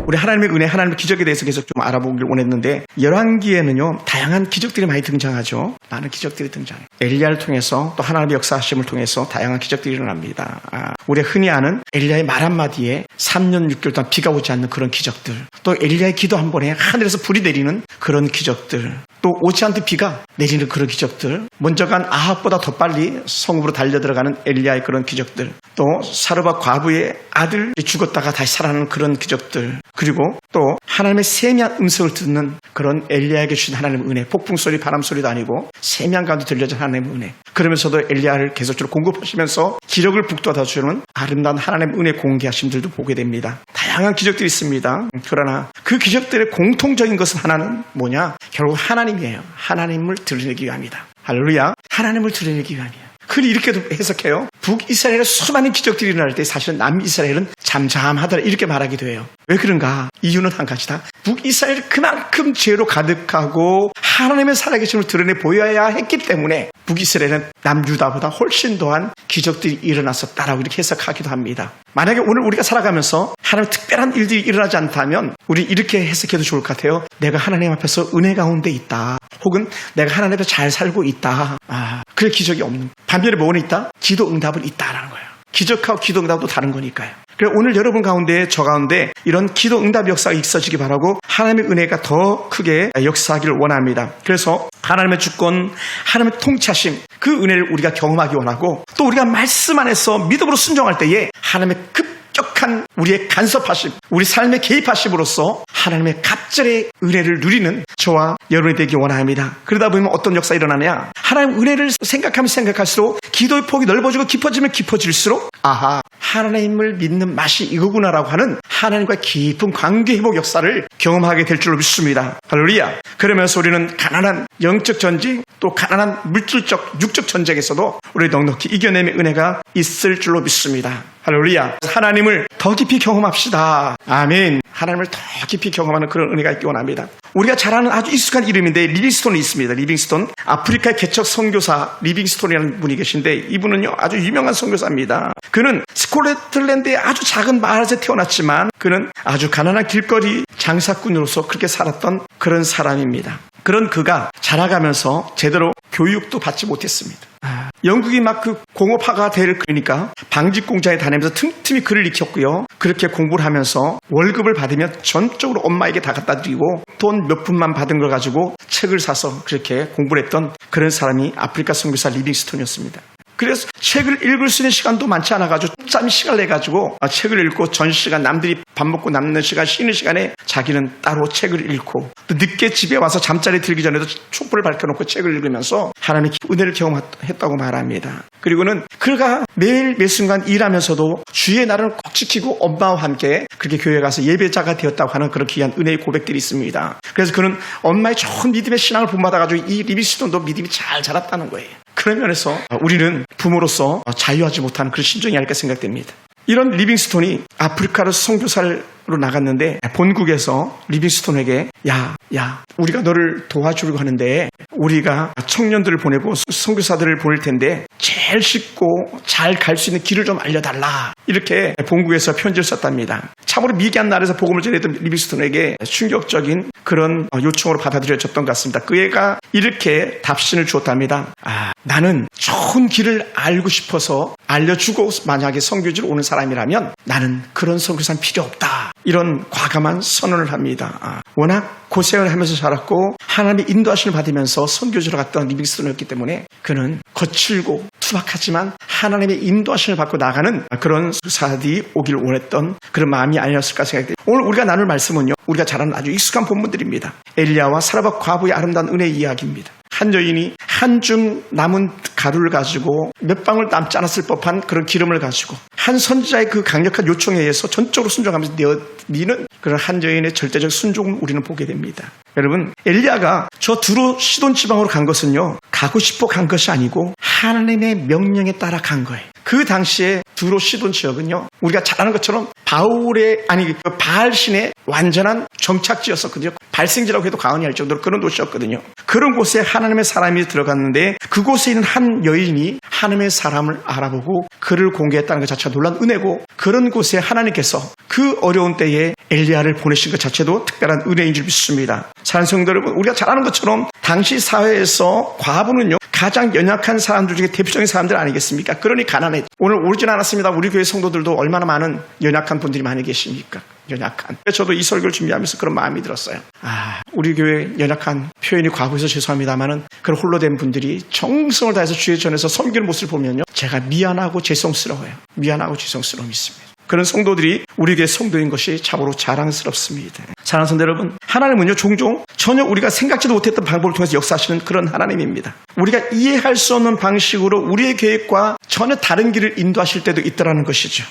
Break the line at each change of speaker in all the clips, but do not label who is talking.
우리 하나님의 은혜, 하나님의 기적에 대해서 계속 좀 알아보길 원했는데 열왕기에는요 다양한 기적들이 많이 등장하죠. 많은 기적들이 등장해요. 엘리야를 통해서 또 하나님의 역사하심을 통해서 다양한 기적들이 일어납니다. 우리가 흔히 아는 엘리야의 말 한마디에 3년 6개월 동안 비가 오지 않는 그런 기적들, 또 엘리야의 기도 한 번에 하늘에서 불이 내리는 그런 기적들, 또 오지 않던 비가 내리는 그런 기적들, 먼저 간 아합보다 더 빨리 성읍으로 달려들어가는 엘리야의 그런 기적들, 또 사르밧 과부의 아들 죽었다가 다시 살아나는 그런 기적들, 그리고 또 하나님의 세미한 음성을 듣는 그런 엘리야에게 주신 하나님의 은혜, 폭풍소리 바람소리도 아니고 세미한 가운데 들려진 하나님의 은혜, 그러면서도 엘리야를 계속적으로 공급하시면서 기력을 북돋아주는 아름다운 하나님의 은혜 공개하심들도 보게 됩니다. 다양한 기적들이 있습니다. 그러나 그 기적들의 공통적인 것은 하나는 뭐냐? 결국 하나님이에요. 하나님을 드러내기 위함이다. 할렐루야. 하나님을 드러내기 위함이에요. 흔히 이렇게도 해석해요. 북이스라엘에 수많은 기적들이 일어날 때 사실은 남이스라엘은 잠잠하더라 이렇게 말하기도 해요. 왜 그런가? 이유는 한 가지다. 북이스라엘이 그만큼 죄로 가득하고 하나님의 살아계심을 드러내 보여야 했기 때문에 북이스라엘은 남유다보다 훨씬 더한 기적들이 일어났었다라고 이렇게 해석하기도 합니다. 만약에 오늘 우리가 살아가면서 하나님 특별한 일들이 일어나지 않다면 우리 이렇게 해석해도 좋을 것 같아요. 내가 하나님 앞에서 은혜 가운데 있다. 혹은 내가 하나님 앞에서 잘 살고 있다. 그래 기적이 없는. 반면에 뭐는 있다? 기도 응답은 있다라는 거예요. 기적하고 기도 응답도 다른 거니까요. 그래서 오늘 여러분 가운데 저 가운데 이런 기도 응답 역사가 있어지기 바라고 하나님의 은혜가 더 크게 역사하기를 원합니다. 그래서 하나님의 주권, 하나님의 통치하심, 그 은혜를 우리가 경험하기 원하고 또 우리가 말씀 안에서 믿음으로 순종할 때에 하나님의 급격한 우리의 간섭하심, 우리 삶에 개입하심으로써 하나님의 갑절의 은혜를 누리는 저와 여러분이 되기 원합니다. 그러다 보면 어떤 역사가 일어나냐? 하나님 은혜를 생각하면 생각할수록 기도의 폭이 넓어지고 깊어지면 깊어질수록 하나님을 믿는 맛이 이거구나라고 하는 하나님과 깊은 관계 회복 역사를 경험하게 될 줄로 믿습니다. 할렐루야. 그러면서 우리는 가난한 영적 전쟁 또 가난한 물질적 육적 전쟁에서도 우리 넉넉히 이겨내는 은혜가 있을 줄로 믿습니다. 할렐루야. 하나님을 더 깊이 경험합시다. 아멘. 하나님을 더 깊이 경험하는 그런 은혜가 있기 원합니다. 우리가 잘 아는 아주 익숙한 이름인데 리빙스톤이 있습니다. 리빙스톤. 아프리카의 개척 선교사 리빙스톤이라는 분이 계신데 이분은요 아주 유명한 선교사입니다. 그는 스코틀랜드의 아주 작은 마을에서 태어났지만 그는 아주 가난한 길거리 장사꾼으로서 그렇게 살았던 그런 사람입니다. 그런 그가 자라가면서 제대로 교육도 받지 못했습니다. 영국이 막 그 공업화가 될 그러니까 방직 공장에 다니면서 틈틈이 글을 익혔고요. 그렇게 공부를 하면서 월급을 받으면 전적으로 엄마에게 다 갖다 드리고 돈 몇 푼만 받은 걸 가지고 책을 사서 그렇게 공부를 했던 그런 사람이 아프리카 선교사 리빙스톤이었습니다. 그래서 책을 읽을 수 있는 시간도 많지 않아가지고 짬 시간을 내가지고 책을 읽고 전 시간 남들이 밥 먹고 남는 시간 쉬는 시간에 자기는 따로 책을 읽고 또 늦게 집에 와서 잠자리 들기 전에도 촛불을 밝혀놓고 책을 읽으면서 하나님의 은혜를 경험했다고 말합니다. 그리고는 그가 매일 매 순간 일하면서도 주의 날을 꼭 지키고 엄마와 함께 그렇게 교회에 가서 예배자가 되었다고 하는 그런 귀한 은혜의 고백들이 있습니다. 그래서 그는 엄마의 좋은 믿음의 신앙을 본받아가지고 이 리빙스톤도 믿음이 잘 자랐다는 거예요. 그런 면에서 우리는 부모로서 자유하지 못하는 그런 심정이 아닐까 생각됩니다. 이런 리빙스톤이 아프리카로 선교사로 나갔는데 본국에서 리빙스톤에게 야 우리가 너를 도와주려고 하는데 우리가 청년들을 보내고 선교사들을 보낼 텐데 제일 쉽고 잘 갈 수 있는 길을 좀 알려달라 이렇게 본국에서 편지를 썼답니다. 참으로 미개한 나라에서 복음을 전했던 리빙스톤에게 충격적인 그런 요청으로 받아들여졌던 것 같습니다. 그 애가 이렇게 답신을 주었답니다. 나는 좋은 길을 알고 싶어서 알려주고 만약에 선교지로 오는 사람이라면 나는 그런 선교사는 필요 없다. 이런 과감한 선언을 합니다. 워낙 고생을 하면서 자랐고 하나님의 인도하심을 받으면서 선교지로 갔던 리빙스톤이었기 때문에 그는 거칠고 투박하지만 하나님의 인도하심을 받고 나가는 그런 사들이 오길 원했던 그런 마음이 아니었을까 생각됩니다. 오늘 우리가 나눌 말씀은요 우리가 잘 아는 아주 익숙한 본문들입니다. 엘리야와 사르밧 과부의 아름다운 은혜 이야기입니다. 한 여인이 한 줌 남은 가루를 가지고 몇 방울 남지 않았을 법한 그런 기름을 가지고 한 선지자의 그 강력한 요청에 의해서 전적으로 순종하면서 내어미는 그런 한 여인의 절대적 순종을 우리는 보게 됩니다. 여러분 엘리야가 저 두로 시돈 지방으로 간 것은요 가고 싶어 간 것이 아니고 하나님의 명령에 따라 간 거예요. 그 당시에 두로 시돈 지역은요 우리가 잘 아는 것처럼 바알신의 완전한 정착지였었거든요. 발생지라고 해도 과언이 할 정도로 그런 도시였거든요. 그런 곳에 하나님의 사람이 들어갔는데 그곳에 있는 한 여인이 하나님의 사람을 알아보고 그를 공개했다는 것 자체가 놀라운 은혜고 그런 곳에 하나님께서 그 어려운 때에 엘리야를 보내신 것 자체도 특별한 은혜인 줄 믿습니다. 사랑하는 성도 여러분, 우리가 잘 아는 것처럼 당시 사회에서 과부는요 가장 연약한 사람들 중에 대표적인 사람들 아니겠습니까? 그러니 가난해. 오늘 오르진 않았습니다. 우리 교회 성도들도 얼마나 많은 연약한 분들이 많이 계십니까? 연약한. 저도 이 설교를 준비하면서 그런 마음이 들었어요. 우리 교회 연약한, 표현이 과거에서 죄송합니다만은 그런 홀로 된 분들이 정성을 다해서 주의 전에서 섬기는 모습을 보면요 제가 미안하고 죄송스러워요. 미안하고 죄송스러움이 있습니다. 그런 성도들이 우리 교회 성도인 것이 참으로 자랑스럽습니다. 사랑하는 성도 여러분, 하나님은요 종종 전혀 우리가 생각지도 못했던 방법을 통해서 역사하시는 그런 하나님입니다. 우리가 이해할 수 없는 방식으로 우리의 계획과 전혀 다른 길을 인도하실 때도 있더라는 것이죠.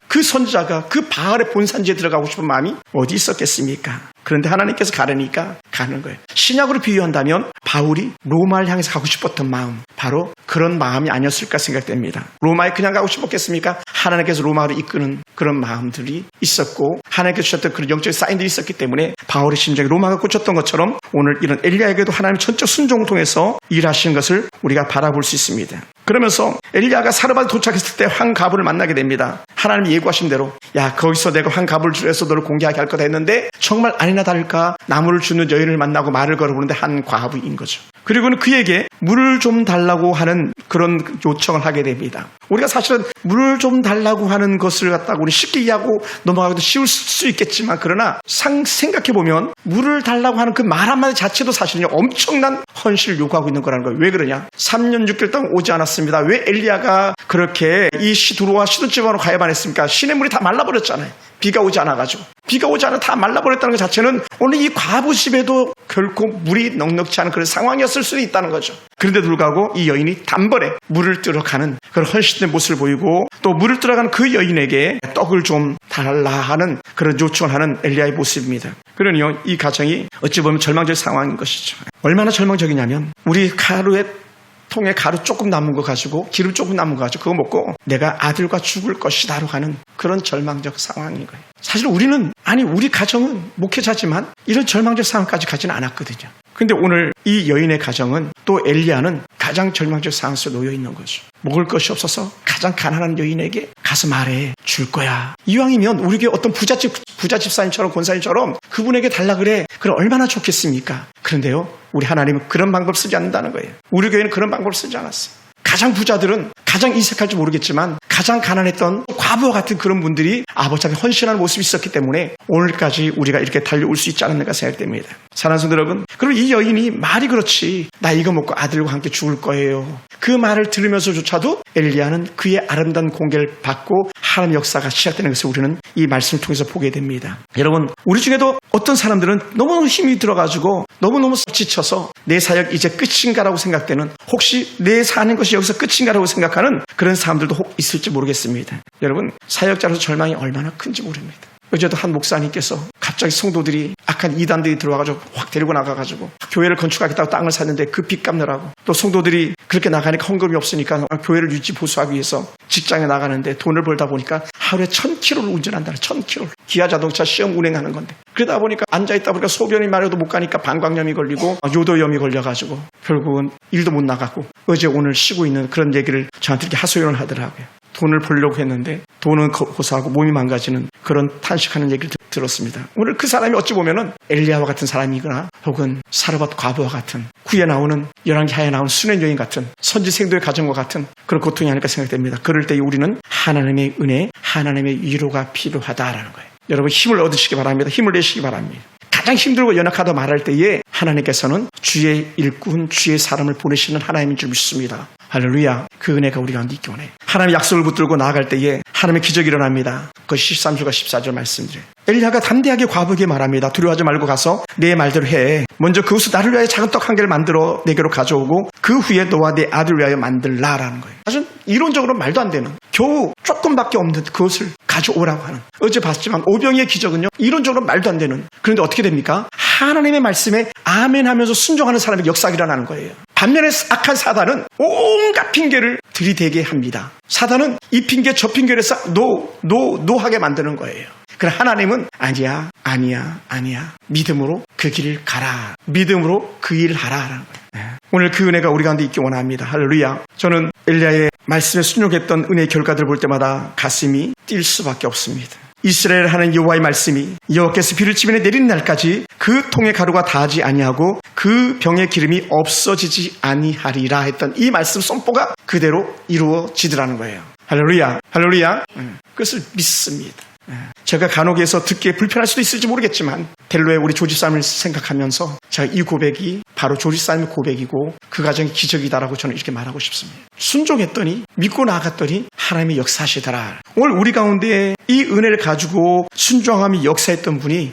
그 선지자가 그 바알의 본산지에 들어가고 싶은 마음이 어디 있었겠습니까? 그런데 하나님께서 가르니까 가는 거예요. 신약으로 비유한다면 바울이 로마를 향해서 가고 싶었던 마음, 바로 그런 마음이 아니었을까 생각됩니다. 로마에 그냥 가고 싶었겠습니까? 하나님께서 로마로 이끄는 그런 마음들이 있었고 하나님께서 주셨던 그런 영적인 사인들이 있었기 때문에 바울의 심정이 로마가 꽂혔던 것처럼 오늘 이런 엘리야에게도 하나님의 전적 순종을 통해서 일하신 것을 우리가 바라볼 수 있습니다. 그러면서 엘리야가 사르밧에 도착했을 때 황가불을 만나게 됩니다. 하나님이 예고하신 대로 야 거기서 내가 황가불을 주려서 너를 공개하게 할 거다 했는데 정말 아니나 다를까 나무를 주는 여인을 만나고 말을 걸어보는데 한 과부인 거죠. 그리고는 그에게 물을 좀 달라고 하는 그런 요청을 하게 됩니다. 우리가 사실은 물을 좀 달라고 하는 것을 갖다가 우리 쉽게 이해하고 넘어가기도 쉬울 수 있겠지만 그러나 생각해보면 물을 달라고 하는 그 말 한마디 자체도 사실은 엄청난 헌신을 요구하고 있는 거라는 거예요. 왜 그러냐? 3년 6개월 동안 오지 않았습니다. 왜 엘리야가 그렇게 이 두로와 시돈집으로 가야만 했습니까? 시냇물이 다 말라버렸잖아요. 비가 오지 않아가지고. 비가 오지 않아 다 말라버렸다는 것 자체는 오늘 이 과부 집에도 결코 물이 넉넉지 않은 그런 상황이었을 수도 있다는 거죠. 그런데도 불구하고 이 여인이 단번에 물을 뜨러 가는 그런 헌신된 모습을 보이고 또 물을 뜨러 가는 그 여인에게 떡을 좀 달라 하는 그런 요청을 하는 엘리야의 모습입니다. 그러니요 이 가정이 어찌 보면 절망적 상황인 것이죠. 얼마나 절망적이냐면 우리 하루에 통에 가루 조금 남은 거 가지고 기름 조금 남은 거 가지고 그거 먹고 내가 아들과 죽을 것이다로 가는 그런 절망적 상황인 거예요. 사실 우리 가정은 목회자지만 이런 절망적 상황까지 가지는 않았거든요. 근데 오늘 이 여인의 가정은 또 엘리야는 가장 절망적 상황에 놓여 있는 거죠. 먹을 것이 없어서 가장 가난한 여인에게 가서 말해 줄 거야. 이왕이면 우리 교회 어떤 부자 집사님처럼 권사님처럼 그분에게 달라 그래. 그럼 얼마나 좋겠습니까? 그런데요 우리 하나님은 그런 방법 쓰지 않는다는 거예요. 우리 교회는 그런 방법을 쓰지 않았어요. 가장 부자들은 가장 이색할지 모르겠지만 가장 가난했던 과부와 같은 그런 분들이 아버지에게 헌신하는 모습이 있었기 때문에 오늘까지 우리가 이렇게 달려올 수 있지 않았는가 생각됩니다. 사랑하는 성도 여러분, 그럼 이 여인이 말이 그렇지 나 이거 먹고 아들과 함께 죽을 거예요. 그 말을 들으면서조차도 엘리야는 그의 아름다운 공개를 받고 하나님의 역사가 시작되는 것을 우리는 이 말씀을 통해서 보게 됩니다. 여러분, 우리 중에도 어떤 사람들은 너무너무 힘이 들어가지고 너무너무 지쳐서 내 사역 이제 끝인가라고 생각되는, 혹시 내 사는 것이 여기서 끝인가라고 생각하는 그런 사람들도 혹 있을지 모르겠습니다. 여러분, 사역자로서 절망이 얼마나 큰지 모릅니다. 어제도 한 목사님께서 갑자기 성도들이 악한 이단들이 들어와가지고 확 데리고 나가가지고 교회를 건축하겠다고 땅을 샀는데 그 빚 갚느라고, 또 성도들이 그렇게 나가니까 헌금이 없으니까 교회를 유지 보수하기 위해서 직장에 나가는데 돈을 벌다 보니까 하루에 1000km를 운전한다는, 1000km. 기아 자동차 시험 운행하는 건데, 그러다 보니까 앉아있다 보니까 소변이 마려도 못 가니까 방광염이 걸리고 요도염이 걸려가지고 결국은 일도 못 나가고 어제 오늘 쉬고 있는 그런 얘기를 저한테 이렇게 하소연을 하더라고요. 돈을 벌려고 했는데 돈은 고사하고 몸이 망가지는 그런 탄식하는 얘기를 들었습니다. 오늘 그 사람이 어찌 보면은 엘리야와 같은 사람이거나 혹은 사르밧 과부와 같은, 구에 나오는 열왕기하에 나오는 수년 여인 같은, 선지생도의 가정과 같은 그런 고통이 아닐까 생각됩니다. 그럴 때 우리는 하나님의 은혜, 하나님의 위로가 필요하다라는 거예요. 여러분, 힘을 얻으시기 바랍니다. 힘을 내시기 바랍니다. 가장 힘들고 연약하다 말할 때에 하나님께서는 주의 일꾼, 주의 사람을 보내시는 하나님인 줄 믿습니다. 할렐루야. 그 은혜가 우리 가운데 있기 원해. 하나님의 약속을 붙들고 나아갈 때에 하나님의 기적이 일어납니다. 그것이 13절과 14절 말씀드려요. 엘리야가 담대하게 과부에게 말합니다. 두려워하지 말고 가서 내 말대로 해. 먼저 그것을 나를 위하여 작은 떡 한 개를 만들어 내게로 가져오고 그 후에 너와 내 아들 위하여 만들라라는 거예요. 사실 이론적으로 말도 안 되는, 겨우 조금밖에 없는 그것을 가져오라고 하는, 어제 봤지만 오병이의 기적은요 이론적으로 말도 안 되는, 그런데 어떻게 됩니까? 하나님의 말씀에 아멘 하면서 순종하는 사람의 역사가 일어나는 거예요. 반면에 악한 사단은 온갖 핑계를 들이대게 합니다. 사단은 이 핑계 저 핑계를 해서 노하게 만드는 거예요. 그러나 하나님은 아니야 믿음으로 그 길을 가라, 믿음으로 그 일을 하라라는 거예요. 오늘 그 은혜가 우리 가운데 있기 원합니다. 할렐루야. 저는 엘리야의 말씀에 순종했던 은혜의 결과들을 볼 때마다 가슴이 뛸 수밖에 없습니다. 이스라엘 하는 여호와의 말씀이 여호와께서 비를 지면에 내리는 날까지 그 통의 가루가 다하지 아니하고 그 병의 기름이 없어지지 아니하리라 했던 이 말씀 선포가 그대로 이루어지더라는 거예요. 할렐루야, 할렐루야. 그것을 믿습니다. 제가 간혹에서 듣기에 불편할 수도 있을지 모르겠지만 델로의 우리 조집사님을 생각하면서 제가 이 고백이 바로 조집사님의 고백이고 그 가정이 기적이다라고 저는 이렇게 말하고 싶습니다. 순종했더니 믿고 나아갔더니 하나님이 역사하시더라. 오늘 우리 가운데 이 은혜를 가지고 순종함이 역사했던 분이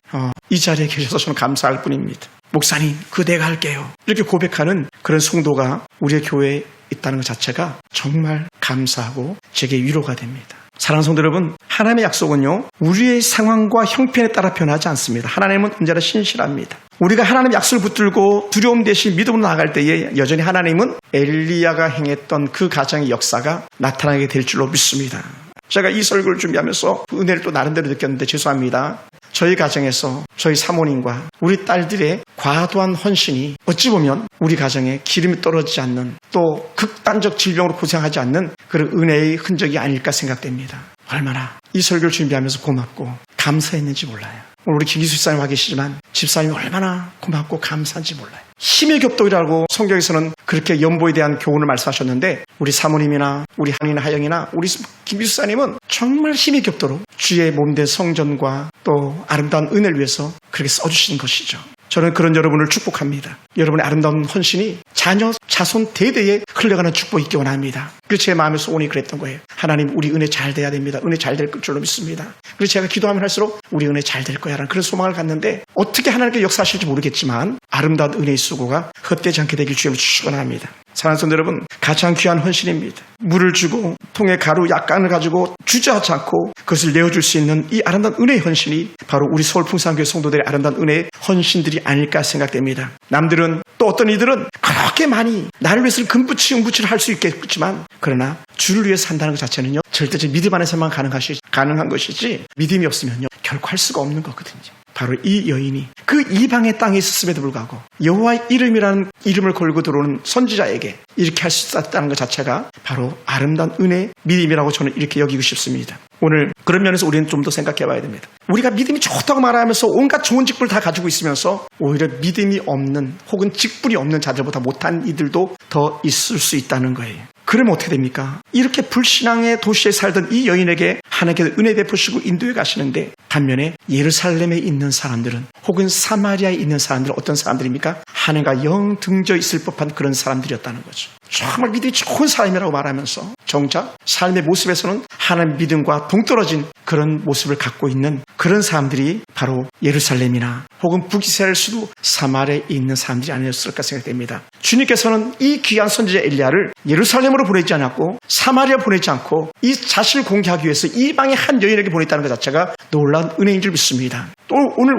이 자리에 계셔서 저는 감사할 뿐입니다. 목사님, 내가 할게요. 이렇게 고백하는 그런 성도가 우리의 교회에 있다는 것 자체가 정말 감사하고 제게 위로가 됩니다. 사랑하는 성도 여러분, 하나님의 약속은요, 우리의 상황과 형편에 따라 변하지 않습니다. 하나님은 언제나 신실합니다. 우리가 하나님의 약속을 붙들고 두려움 대신 믿음으로 나아갈 때에 여전히 하나님은 엘리야가 행했던 그 가정의 역사가 나타나게 될 줄로 믿습니다. 제가 이 설교를 준비하면서 그 은혜를 또 나름대로 느꼈는데 죄송합니다. 저희 가정에서 저희 사모님과 우리 딸들의 과도한 헌신이 어찌 보면 우리 가정에 기름이 떨어지지 않는 또 극단적 질병으로 고생하지 않는 그런 은혜의 흔적이 아닐까 생각됩니다. 얼마나 이 설교를 준비하면서 고맙고 감사했는지 몰라요. 오늘 우리 김기수 집사님 와 계시지만 집사님이 얼마나 고맙고 감사한지 몰라요. 힘의 격돌이라고 성경에서는 그렇게 연보에 대한 교훈을 말씀하셨는데 우리 사모님이나 우리 한이나 하영이나 우리 김기수 집사님은 정말 힘의 격도로 주의 몸된 성전과 또 아름다운 은혜를 위해서 그렇게 써주신 것이죠. 저는 그런 여러분을 축복합니다. 여러분의 아름다운 헌신이 자녀, 자손 대대에 흘러가는 축복이 있기 원합니다. 그래서 제 마음의 소원이 그랬던 거예요. 하나님, 우리 은혜 잘 돼야 됩니다. 은혜 잘 될 줄로 믿습니다. 그래서 제가 기도하면 할수록 우리 은혜 잘 될 거야 라는 그런 소망을 갖는데 어떻게 하나님께 역사하실지 모르겠지만 아름다운 은혜의 수고가 헛되지 않게 되길 주님을 축원합니다. 사랑하는 성도 여러분, 가장 귀한 헌신입니다. 물을 주고 통에 가루 약간을 가지고 주저하지 않고 그것을 내어줄 수 있는 이 아름다운 은혜의 헌신이 바로 우리 서울풍산교회 성도들의 아름다운 은혜의 헌신들이 아닐까 생각됩니다. 남들은 또 어떤 이들은 그렇게 많이 나를 위해서는 금부치를 할 수 있겠지만 그러나 주를 위해서 산다는 것 자체는요 절대적 믿음 안에서만 가능한 것이지 믿음이 없으면요 결코 할 수가 없는 거거든요. 바로 이 여인이 그 이방의 땅에 있었음에도 불구하고 여호와의 이름이라는 이름을 걸고 들어오는 선지자에게 이렇게 할 수 있었다는 것 자체가 바로 아름다운 은혜, 믿음이라고 저는 이렇게 여기고 싶습니다. 오늘 그런 면에서 우리는 좀 더 생각해 봐야 됩니다. 우리가 믿음이 좋다고 말하면서 온갖 좋은 직분을 다 가지고 있으면서 오히려 믿음이 없는 혹은 직분이 없는 자들보다 못한 이들도 더 있을 수 있다는 거예요. 그러면 어떻게 됩니까? 이렇게 불신앙의 도시에 살던 이 여인에게 하나님께서 은혜 베푸시고 인도해 가시는데 반면에 예루살렘에 있는 사람들은 혹은 사마리아에 있는 사람들은 어떤 사람들입니까? 하나님과 영 등져 있을 법한 그런 사람들이었다는 거죠. 정말 믿음이 좋은 사람이라고 말하면서 정작 삶의 모습에서는 하나님 믿음과 동떨어진 그런 모습을 갖고 있는 그런 사람들이 바로 예루살렘이나 혹은 북이스라엘 수도 사마리아에 있는 사람들이 아니었을까 생각됩니다. 주님께서는 이 귀한 선지자 엘리야를 예루살렘으로 보내지 않았고 사마리아 보내지 않고 이 자신을 공개하기 위해서 이방의 한 여인에게 보냈다는 것 자체가 놀라운 은혜인 줄 믿습니다. 또 오늘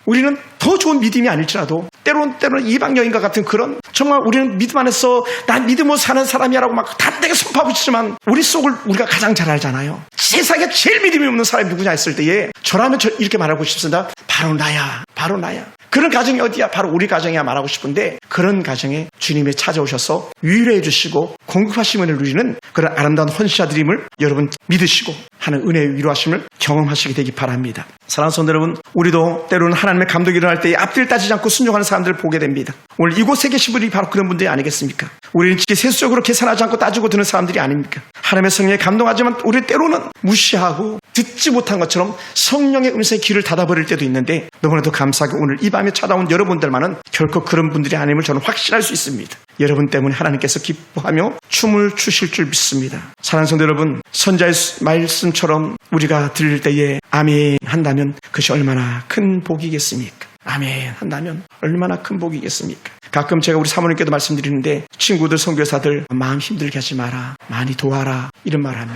우리는 더 좋은 믿음이 아닐지라도 때로는 이방 여인과 같은 그런 정말 우리는 믿음 안에서 난 믿음으로 사는 사람이라고 막 단단하게 선포하고 있지만 우리 속을 우리가 가장 잘 알잖아요. 세상에 제일 믿음이 없는 사람이 누구냐 했을 때에 저라면 이렇게 말하고 싶습니다. 바로 나야. 그런 가정이 어디야? 바로 우리 가정이야 말하고 싶은데 그런 가정에 주님이 찾아오셔서 위로해 주시고 공급하심을 누리는 그런 아름다운 헌신자들임을 여러분 믿으시고 하는 은혜의 위로하심을 경험하시게 되기 바랍니다. 사랑하는 성도 여러분, 우리도 때로는 하나님의 감독이 일어날 때에 앞뒤를 따지지 않고 순종하는 사람들을 보게 됩니다. 오늘 이곳에 계신 분이 바로 그런 분들이 아니겠습니까? 우리는 세수적으로 계산하지 않고 따지고 드는 사람들이 아닙니까? 하나님의 성령에 감동하지만 우리 때로는 무시하고 듣지 못한 것처럼 성령의 음성의 귀를 닫아버릴 때도 있는데 너무나도 감사하게 오늘 이 밤에 찾아온 여러분들만은 결코 그런 분들이 아님을 저는 확신할 수 있습니다. 여러분 때문에 하나님께서 기뻐하며 춤을 추실 줄 믿습니다. 사랑하는 성도 여러분, 선자의 말씀처럼 우리가 들을 때에 아멘 한다면 그것이 얼마나 큰 복이겠습니까? 아멘 한다면 얼마나 큰 복이겠습니까? 가끔 제가 우리 사모님께도 말씀드리는데 친구들, 선교사들 마음 힘들게 하지 마라, 많이 도와라 이런 말하면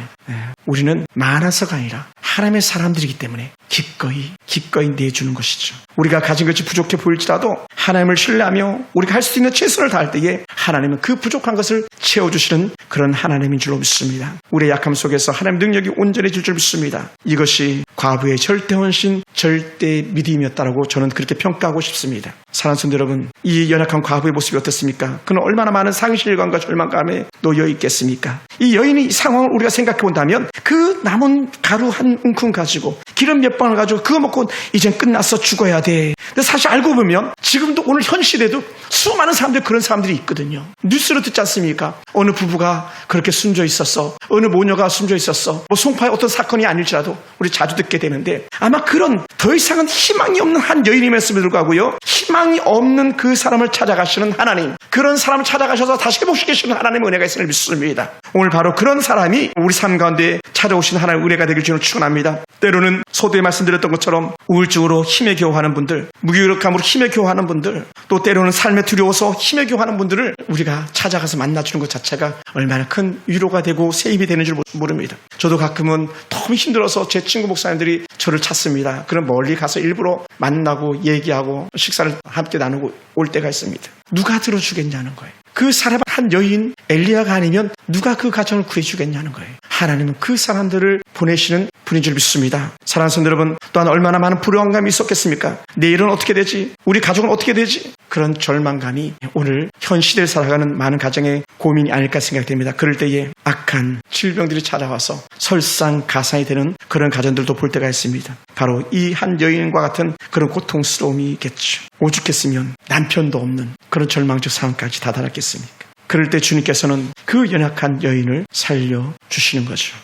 우리는 많아서가 아니라 하나님의 사람들이기 때문에 기꺼이 내주는 것이죠. 우리가 가진 것이 부족해 보일지라도 하나님을 신뢰하며 우리가 할 수 있는 최선을 다할 때에 하나님은 그 부족한 것을 채워주시는 그런 하나님인 줄로 믿습니다. 우리의 약함 속에서 하나님의 능력이 온전해질 줄 믿습니다. 이것이 과부의 절대 헌신, 절대 믿음이었다라고 저는 그렇게 평가하고 싶습니다. 사랑하는 성도 여러분, 이 연약한 과부의 모습이 어떻습니까? 그는 얼마나 많은 상실감과 절망감에 놓여 있겠습니까? 이 여인의 상황을 우리가 생각해 본다면 그 그 남은 가루 한 움큼 가지고 기름 몇 방울 가지고 그거 먹고 이젠 끝났어, 죽어야 돼. 근데 사실 알고 보면 지금도 오늘 현 시대도 수많은 사람들, 그런 사람들이 있거든요. 뉴스로 듣지 않습니까? 어느 부부가 그렇게 숨져 있었어, 어느 모녀가 숨져 있었어. 뭐 송파의 어떤 사건이 아닐지라도 우리 자주 듣게 되는데, 아마 그런 더 이상은 희망이 없는 한 여인임에도 불구하고요, 희망이 없는 그 사람을 찾아가시는 하나님, 그런 사람을 찾아가셔서 다시 회복시키시는 하나님의 은혜가 있음을 믿습니다. 오늘 바로 그런 사람이 우리 삶 가운데 찾아오신 하나님의 은혜가 되길 주는 축원합니다. 때로는 서두에 말씀드렸던 것처럼 우울증으로 힘에 겨워하는 분들, 무기력함으로 힘에 겨워하는 분들, 또 때로는 삶에 두려워서 힘에 겨워하는 분들을 우리가 찾아가서 만나주는 것 자체가 얼마나 큰 위로가 되고 새 힘이 되는 줄 모릅니다. 저도 가끔은 너무 힘들어서 제 친구 목사님들이 저를 찾습니다. 그럼 멀리 가서 일부러 만나고 얘기하고 식사를 함께 나누고 올 때가 있습니다. 누가 들어주겠냐는 거예요. 그 사람 한 여인 엘리야가 아니면 누가 그 가정을 구해주겠냐는 거예요. 하나님은 그 사람들을 보내시는 분인 줄 믿습니다. 사랑하는 성도 여러분, 또한 얼마나 많은 불안감이 있었겠습니까? 내일은 어떻게 되지? 우리 가족은 어떻게 되지? 그런 절망감이 오늘 현 시대를 살아가는 많은 가정의 고민이 아닐까 생각됩니다. 그럴 때에 악한 질병들이 찾아와서 설상가상이 되는 그런 가정들도 볼 때가 있습니다. 바로 이 한 여인과 같은 그런 고통스러움이겠죠. 오죽했으면 남편도 없는 그런 절망적 상황까지 다다랐겠습니까? 그럴 때 주님께서는 그 연약한 여인을 살려주시는 거죠.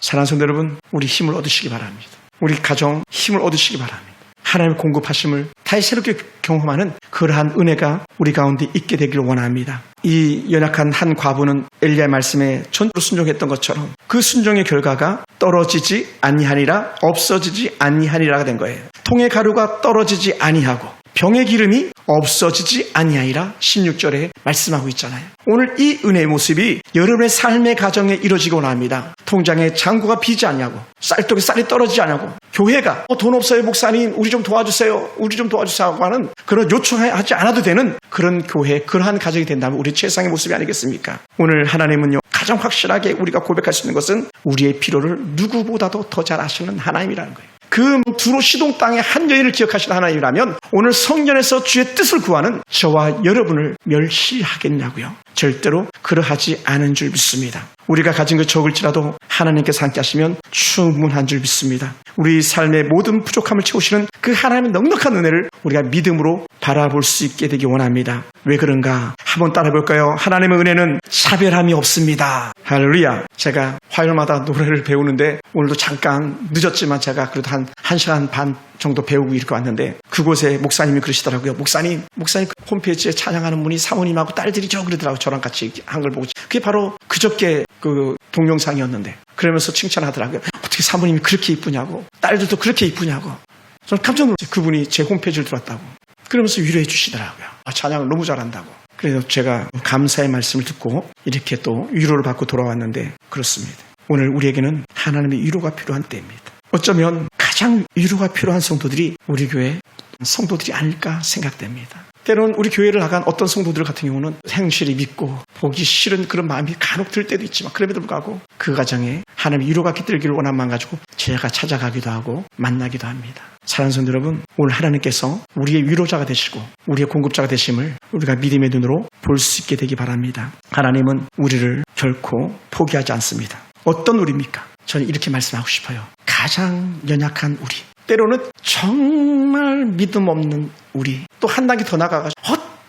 사랑하는 성도 여러분, 우리 힘을 얻으시기 바랍니다. 우리 가정 힘을 얻으시기 바랍니다. 하나님의 공급하심을 다시 새롭게 경험하는 그러한 은혜가 우리 가운데 있게 되기를 원합니다. 이 연약한 한 과부는 엘리야의 말씀에 전적으로 순종했던 것처럼 그 순종의 결과가 떨어지지 아니하니라, 없어지지 아니하니라가 된 거예요. 통의 가루가 떨어지지 아니하고 병의 기름이 없어지지 아니하리라 16절에 말씀하고 있잖아요. 오늘 이 은혜의 모습이 여러분의 삶의 가정에 이루어지기 원합니다. 통장에 잔고가 비지 않냐고, 쌀떡에 쌀이 떨어지지 않냐고, 교회가 돈 없어요 목사님 우리 좀 도와주세요, 우리 좀 도와주세요 하고 하는 그런 요청하지 않아도 되는 그런 교회, 그러한 가정이 된다면 우리 최상의 모습이 아니겠습니까? 오늘 하나님은요, 가장 확실하게 우리가 고백할 수 있는 것은 우리의 필요를 누구보다도 더 잘 아시는 하나님이라는 거예요. 그 두로 시동 땅의 한 여인을 기억하시는 하나님이라면 오늘 성전에서 주의 뜻을 구하는 저와 여러분을 멸시하겠냐고요? 절대로 그러하지 않은 줄 믿습니다. 우리가 가진 것 적을지라도 하나님께서 함께 하시면 충분한 줄 믿습니다. 우리 삶의 모든 부족함을 채우시는 그 하나님의 넉넉한 은혜를 우리가 믿음으로 바라볼 수 있게 되기 원합니다. 왜 그런가? 한번 따라볼까요? 하나님의 은혜는 차별함이 없습니다. 할렐루야. 제가 화요일마다 노래를 배우는데 오늘도 잠깐 늦었지만 제가 그래도 한 1시간 반 정도 배우고 이렇게 왔는데 그곳에 목사님이 그러시더라고요. 목사님 홈페이지에 찬양하는 분이 사모님하고 딸들이죠 그러더라고요. 저랑 같이 한 걸 보고. 그게 바로 그저께 그 동영상이었는데 그러면서 칭찬하더라고요. 어떻게 사모님이 그렇게 이쁘냐고, 딸들도 그렇게 이쁘냐고. 저는 깜짝 놀랐어요. 그분이 제 홈페이지를 들었다고. 그러면서 위로해 주시더라고요. 찬양을 너무 잘한다고. 그래서 제가 감사의 말씀을 듣고 이렇게 또 위로를 받고 돌아왔는데 그렇습니다. 오늘 우리에게는 하나님의 위로가 필요한 때입니다. 어쩌면 가장 위로가 필요한 성도들이 우리 교회 성도들이 아닐까 생각됩니다. 때로는 우리 교회를 나간 어떤 성도들 같은 경우는 행실이 믿고 보기 싫은 그런 마음이 간혹 들 때도 있지만 그럼에도 불구하고 그 가정에 하나님의 위로가 깃들기를 원함만 가지고 제가 찾아가기도 하고 만나기도 합니다. 사랑하는 성도 여러분, 오늘 하나님께서 우리의 위로자가 되시고 우리의 공급자가 되심을 우리가 믿음의 눈으로 볼 수 있게 되기 바랍니다. 하나님은 우리를 결코 포기하지 않습니다. 어떤 우리입니까? 저는 이렇게 말씀하고 싶어요. 가장 연약한 우리, 때로는 정말 믿음 없는 우리, 또 한 단계 더 나아가서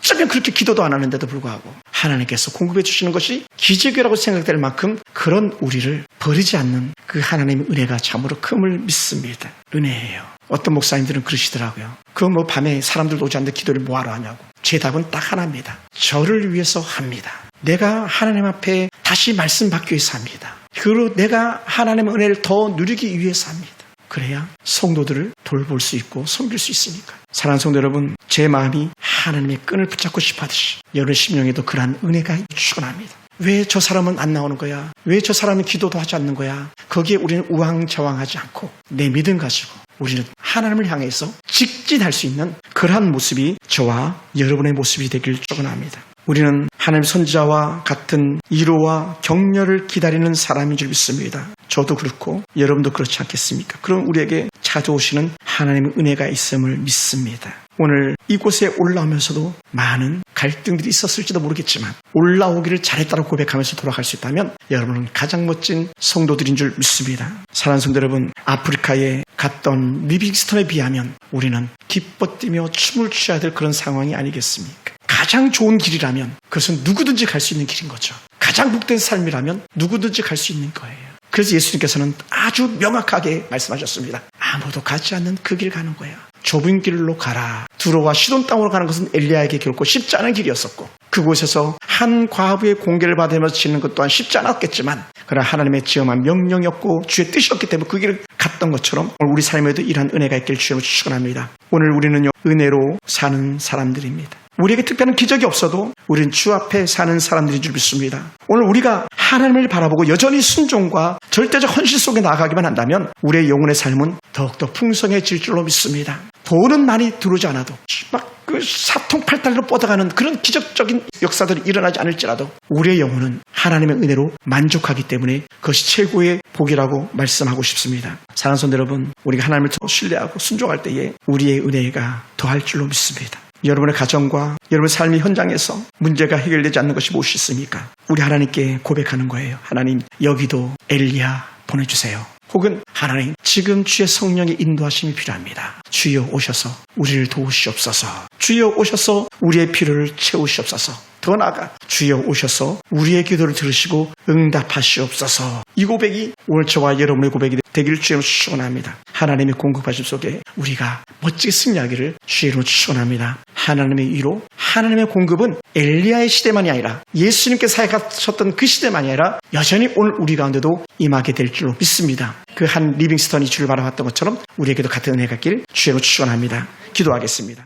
어쩌면 그렇게 기도도 안 하는데도 불구하고 하나님께서 공급해 주시는 것이 기적이라고 생각될 만큼 그런 우리를 버리지 않는 그 하나님의 은혜가 참으로 큼을 믿습니다. 은혜예요. 어떤 목사님들은 그러시더라고요. 뭐 밤에 사람들 오지 않는데 기도를 뭐하러 하냐고. 제 답은 딱 하나입니다. 저를 위해서 합니다. 내가 하나님 앞에 다시 말씀 받기 위해서 합니다. 그리고 내가 하나님의 은혜를 더 누리기 위해서 합니다. 그래야 성도들을 돌볼 수 있고 섬길 수 있으니까. 사랑하는 성도 여러분, 제 마음이 하나님의 끈을 붙잡고 싶어 하듯이 여러분 심령에도 그러한 은혜가 충만합니다. 왜 저 사람은 안 나오는 거야? 왜 저 사람은 기도도 하지 않는 거야? 거기에 우리는 우왕좌왕하지 않고 내 믿음 가지고 우리는 하나님을 향해서 직진할 수 있는 그러한 모습이 저와 여러분의 모습이 되길 축원합니다. 우리는 하나님 선지자와 같은 위로와 격려를 기다리는 사람인 줄 믿습니다. 저도 그렇고 여러분도 그렇지 않겠습니까? 그럼 우리에게 찾아오시는 하나님의 은혜가 있음을 믿습니다. 오늘 이곳에 올라오면서도 많은 갈등들이 있었을지도 모르겠지만 올라오기를 잘했다고 고백하면서 돌아갈 수 있다면 여러분은 가장 멋진 성도들인 줄 믿습니다. 사랑하는 성도 여러분, 아프리카에 갔던 리빙스턴에 비하면 우리는 기뻐 뛰며 춤을 춰야 될 그런 상황이 아니겠습니까? 가장 좋은 길이라면 그것은 누구든지 갈 수 있는 길인 거죠. 가장 복된 삶이라면 누구든지 갈 수 있는 거예요. 그래서 예수님께서는 아주 명확하게 말씀하셨습니다. 아무도 가지 않는 그 길 가는 거야. 좁은 길로 가라. 두로와 시돈 땅으로 가는 것은 엘리야에게 결코 쉽지 않은 길이었었고 그곳에서 한 과부의 공개를 받으면서 지는 것 또한 쉽지 않았겠지만 그러나 하나님의 지엄한 명령이었고 주의 뜻이었기 때문에 그 길을 갔던 것처럼 오늘 우리 삶에도 이러한 은혜가 있길 주님으로 축원합니다. 오늘 우리는요 은혜로 사는 사람들입니다. 우리에게 특별한 기적이 없어도 우리는 주 앞에 사는 사람들인 줄 믿습니다. 오늘 우리가 하나님을 바라보고 여전히 순종과 절대적 헌신 속에 나아가기만 한다면 우리의 영혼의 삶은 더욱더 풍성해질 줄로 믿습니다. 돈은 많이 들어오지 않아도 막 그 사통팔달로 뻗어가는 그런 기적적인 역사들이 일어나지 않을지라도 우리의 영혼은 하나님의 은혜로 만족하기 때문에 그것이 최고의 복이라고 말씀하고 싶습니다. 사랑하는 성도 여러분, 우리가 하나님을 더 신뢰하고 순종할 때에 우리의 은혜가 더할 줄로 믿습니다. 여러분의 가정과 여러분의 삶의 현장에서 문제가 해결되지 않는 것이 무엇이 있습니까? 우리 하나님께 고백하는 거예요. 하나님, 여기도 엘리야 보내주세요. 혹은 하나님, 지금 주의 성령의 인도하심이 필요합니다. 주여 오셔서 우리를 도우시옵소서. 주여 오셔서 우리의 필요를 채우시옵소서. 더 나아가 주여 오셔서 우리의 기도를 들으시고 응답하시옵소서. 이 고백이 오늘 저와 여러분의 고백이 되기를 주님으로 축원합니다. 하나님의 공급하심 속에 우리가 멋지게 승리하기를 주님으로 축원합니다. 하나님의 위로, 하나님의 공급은 엘리야의 시대만이 아니라 예수님께서 사역하셨던 그 시대만이 아니라 여전히 오늘 우리 가운데도 임하게 될 줄로 믿습니다. 그 한 리빙스턴이 주를 바라봤던 것처럼 우리에게도 같은 은혜가 있길 주님으로 축원합니다. 기도하겠습니다.